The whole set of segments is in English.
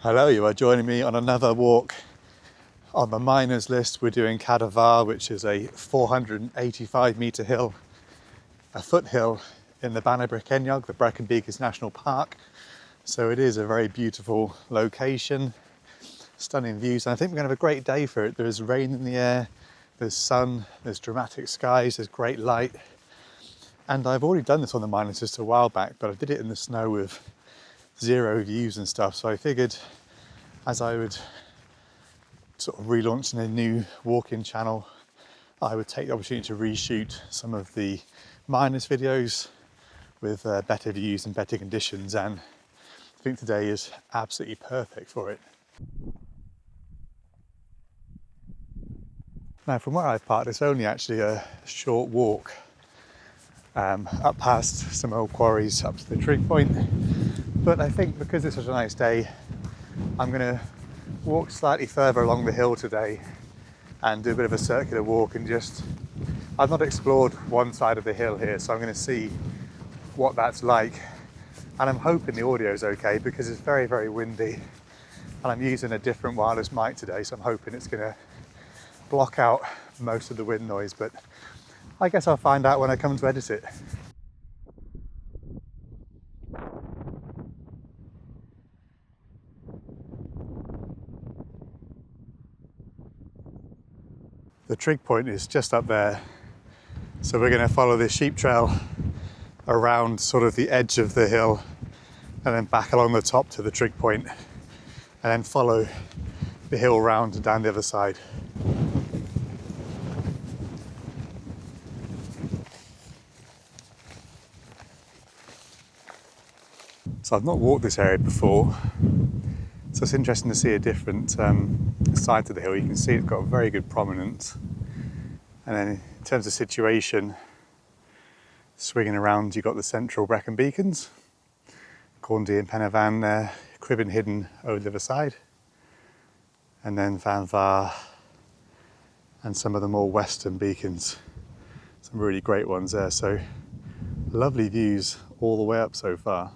Hello, you are joining me on another walk on the miners list. We're doing Cadair Fawr, which is a 485 metre hill, a foothill in the Brecon Beacons, the Brecon Beacons National Park. So it is a very beautiful location, stunning views, and I think we're going to have a great day for it. There's rain in the air, there's sun, there's dramatic skies, there's great light. And I've already done this on the miners list a while back, but I did it in the snow with zero views and stuff, so I figured as I would sort of relaunch a new walking channel, I would take the opportunity to reshoot some of the miners videos with better views and better conditions, and I think today is absolutely perfect for it. Now from where I've parked, it's only actually a short walk up past some old quarries up to the trig point. But I think because it's such a nice day, I'm going to walk slightly further along the hill today and do a bit of a circular walk and I've not explored one side of the hill here, so I'm going to see what that's like. And I'm hoping the audio is okay because it's very, very windy and I'm using a different wireless mic today, so I'm hoping it's going to block out most of the wind noise, but I guess I'll find out when I come to edit it. The trig point is just up there, so we're going to follow this sheep trail around sort of the edge of the hill and then back along the top to the trig point and then follow the hill round and down the other side. So I've not walked this area before, so it's interesting to see a different side to the hill. You can see it's got a very good prominence, and then in terms of situation, swinging around, you've got the Central Brecon Beacons, Corndy and Penavan there, cribbing hidden over the other side, and then Van Var and some of the more western beacons. Some really great ones there, so lovely views all the way up so far.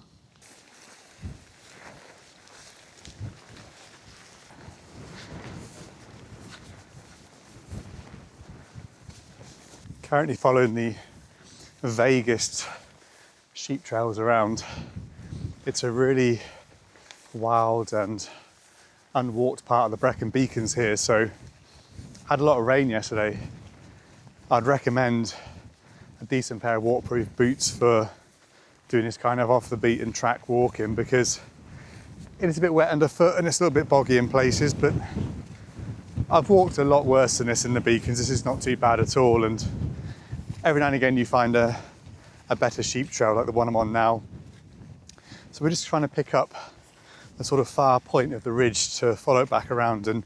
Currently following the vaguest sheep trails around. It's a really wild and unwalked part of the Brecon Beacons here, so had a lot of rain yesterday. I'd recommend a decent pair of waterproof boots for doing this kind of off the beaten track walking, because it is a bit wet underfoot and it's a little bit boggy in places, but I've walked a lot worse than this in the Beacons. This is not too bad at all, and every now and again you find a better sheep trail like the one I'm on now. So we're just trying to pick up the sort of far point of the ridge to follow it back around, and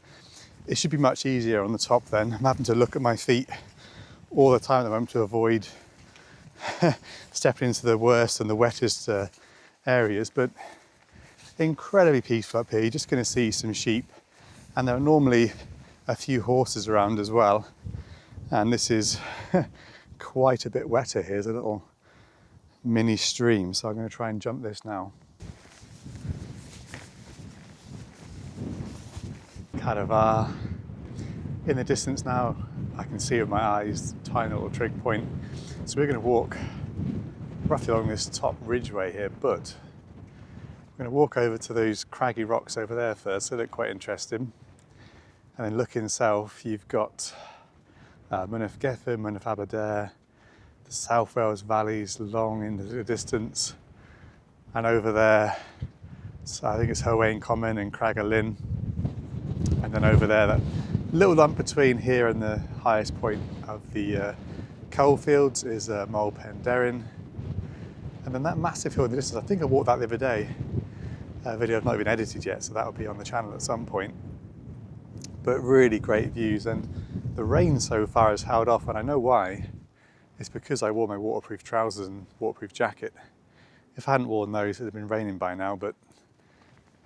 it should be much easier on the top then. I'm having to look at my feet all the time at the moment to avoid stepping into the worst and the wettest areas, but incredibly peaceful up here. You're just going to see some sheep, and there are normally a few horses around as well, and this is quite a bit wetter here. There's a little mini stream, so I'm going to try and jump this now. Cadair Fawr. In the distance now, I can see with my eyes the tiny little trig point. So we're going to walk roughly along this top ridgeway here, but we're going to walk over to those craggy rocks over there first. They look quite interesting. And then looking south, you've got Mynach Gethin, Mynach Aberdare, the South Wales valleys long into the distance, and over there, so I think it's Howayne Common and Craig Lynn, and then over there, that little lump between here and the highest point of the coalfields is Moel Penderyn, and then that massive hill in the distance. I think I walked that the other day. A video I've not even edited yet, so that'll be on the channel at some point. But really great views, and the rain so far has held off, and I know why. It's because I wore my waterproof trousers and waterproof jacket. If I hadn't worn those, it would have been raining by now, but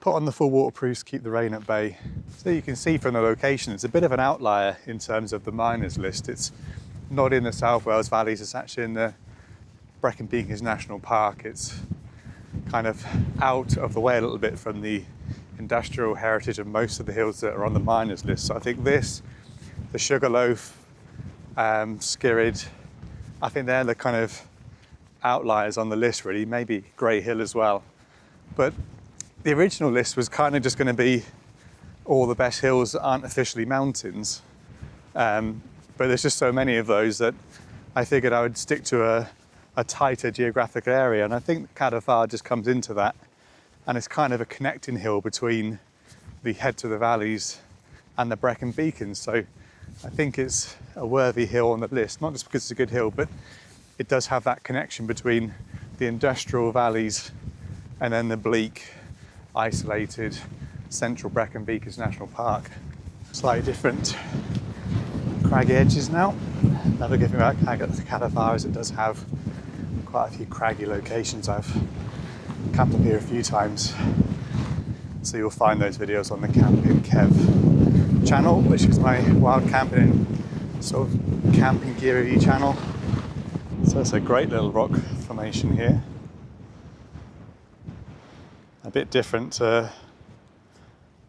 put on the full waterproofs, keep the rain at bay. So you can see from the location, it's a bit of an outlier in terms of the miners list. It's not in the South Wales valleys, it's actually in the Brecon Beacons National Park. It's kind of out of the way a little bit from the industrial heritage of most of the hills that are on the miners list. So I think this, the Sugarloaf, Skirrid, I think they're the kind of outliers on the list really, maybe Grey Hill as well. But the original list was kind of just going to be all the best hills that aren't officially mountains. But there's just so many of those that I figured I would stick to a tighter geographical area. And I think Cadair Fawr just comes into that. And it's kind of a connecting hill between the head to the valleys and the Brecon Beacons. So I think it's a worthy hill on the list, not just because it's a good hill, but it does have that connection between the industrial valleys and then the bleak, isolated Central Brecon Beacons National Park. Slightly different craggy edges now. Another good thing about Cadair Fawr is it does have quite a few craggy locations. I've camped up here a few times, so you'll find those videos on the Camping Kev channel, which is my wild camping sort of camping gear review channel. So it's a great little rock formation here, a bit different to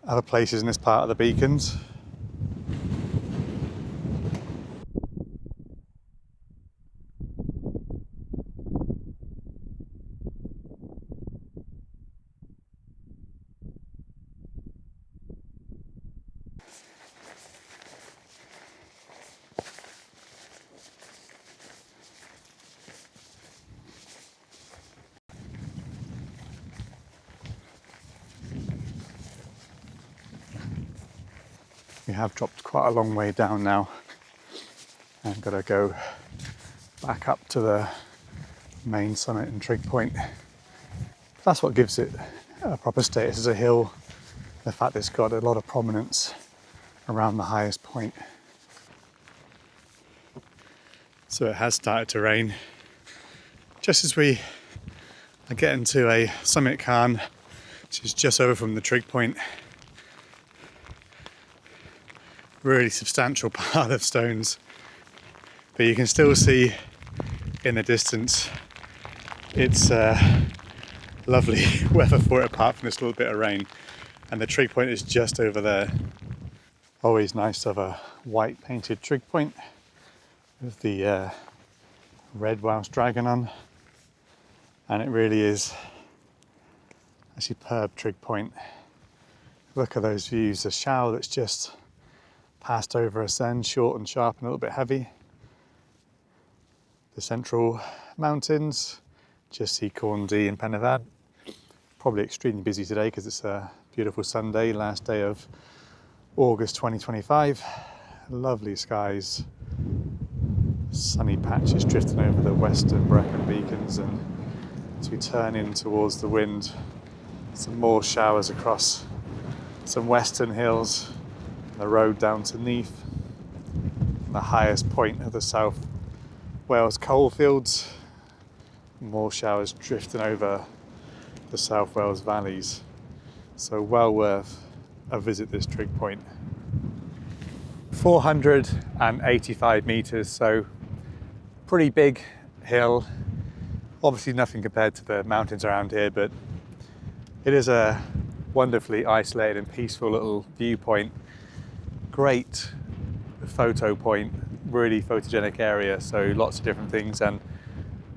other places in this part of the Beacons. We have dropped quite a long way down now and got to go back up to the main summit and trig point. That's what gives it a proper status as a hill, the fact that it's got a lot of prominence around the highest point. So it has started to rain. Just as we are getting to a summit cairn, which is just over from the trig point, really substantial pile of stones, but you can still see in the distance it's lovely weather for it apart from this little bit of rain, and the trig point is just over there. Always nice to have a white painted trig point with the red Welsh dragon on, and it really is a superb trig point. Look at those views, the shower that's just passed over ascend, short and sharp and a little bit heavy. The central mountains, just see Corndee and Pennevad. Probably extremely busy today because it's a beautiful Sunday, last day of August 2025. Lovely skies, sunny patches drifting over the western Brecon Beacons, and as we turn in towards the wind, some more showers across some western hills. The road down to Neath, the highest point of the South Wales coalfields, more showers drifting over the South Wales valleys. So well worth a visit this trig point. 485 metres, so pretty big hill. Obviously nothing compared to the mountains around here, but it is a wonderfully isolated and peaceful little viewpoint. Great photo point, really photogenic area, so lots of different things, and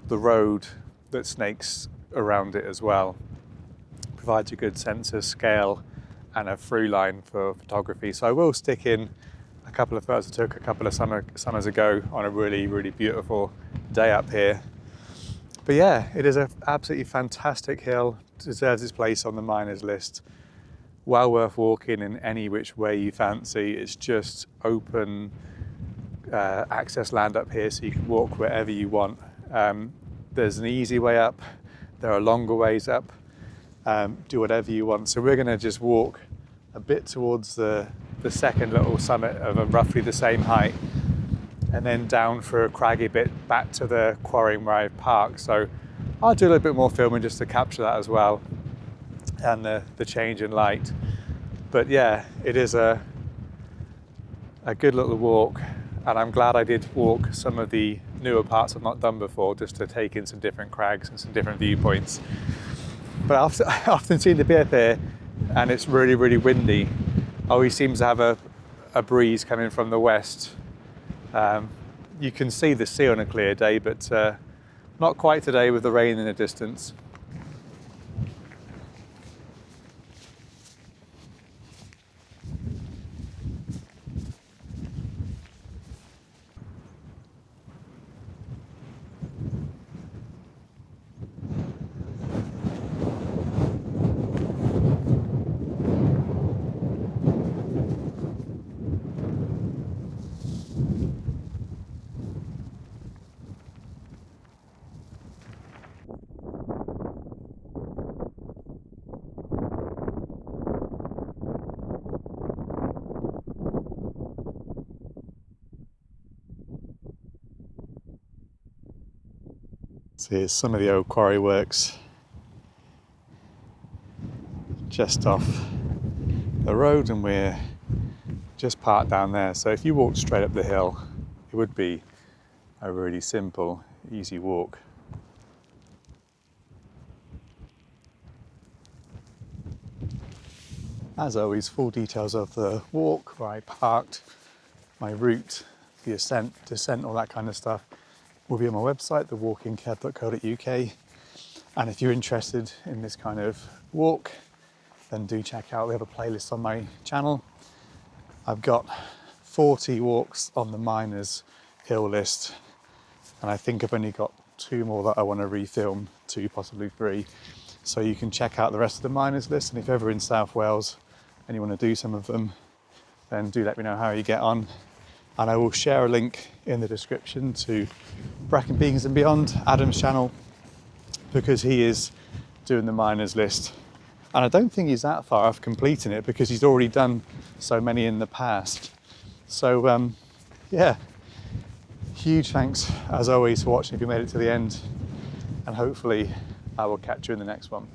the road that snakes around it as well provides a good sense of scale and a through line for photography. So I will stick in a couple of photos I took a couple of summers ago on a really, really beautiful day up here. But yeah, it is an absolutely fantastic hill, deserves its place on the miners list. Well worth walking in any which way you fancy. It's just open access land up here, so you can walk wherever you want. There's an easy way up, there are longer ways up, do whatever you want. So we're gonna just walk a bit towards the second little summit of roughly the same height, and then down for a craggy bit back to the quarrying where I've parked. So I'll do a little bit more filming just to capture that as well, and the change in light. But yeah, it is a good little walk, and I'm glad I did walk some of the newer parts I've not done before, just to take in some different crags and some different viewpoints. But I often see the bit here, and it's really, really windy. Always seems to have a breeze coming from the west. You can see the sea on a clear day, but not quite today with the rain in the distance. So here's some of the old quarry works just off the road, and we're just parked down there. So if you walked straight up the hill, it would be a really simple, easy walk. As always, full details of the walk, where I parked, my route, the ascent, descent, all that kind of stuff will be on my website, thewalkingkeb.co.uk. And if you're interested in this kind of walk, then do check out, we have a playlist on my channel. I've got 40 walks on the Miners Hill list, and I think I've only got 2 more that I want to refilm, 2, possibly 3. So you can check out the rest of the Miners list, and if you're ever in South Wales and you want to do some of them, then do let me know how you get on. And I will share a link in the description to Brecon Beacons and Beyond, Adam's channel, because he is doing the Miners list. And I don't think he's that far off completing it, because he's already done so many in the past. So yeah, huge thanks as always for watching if you made it to the end, and hopefully I will catch you in the next one.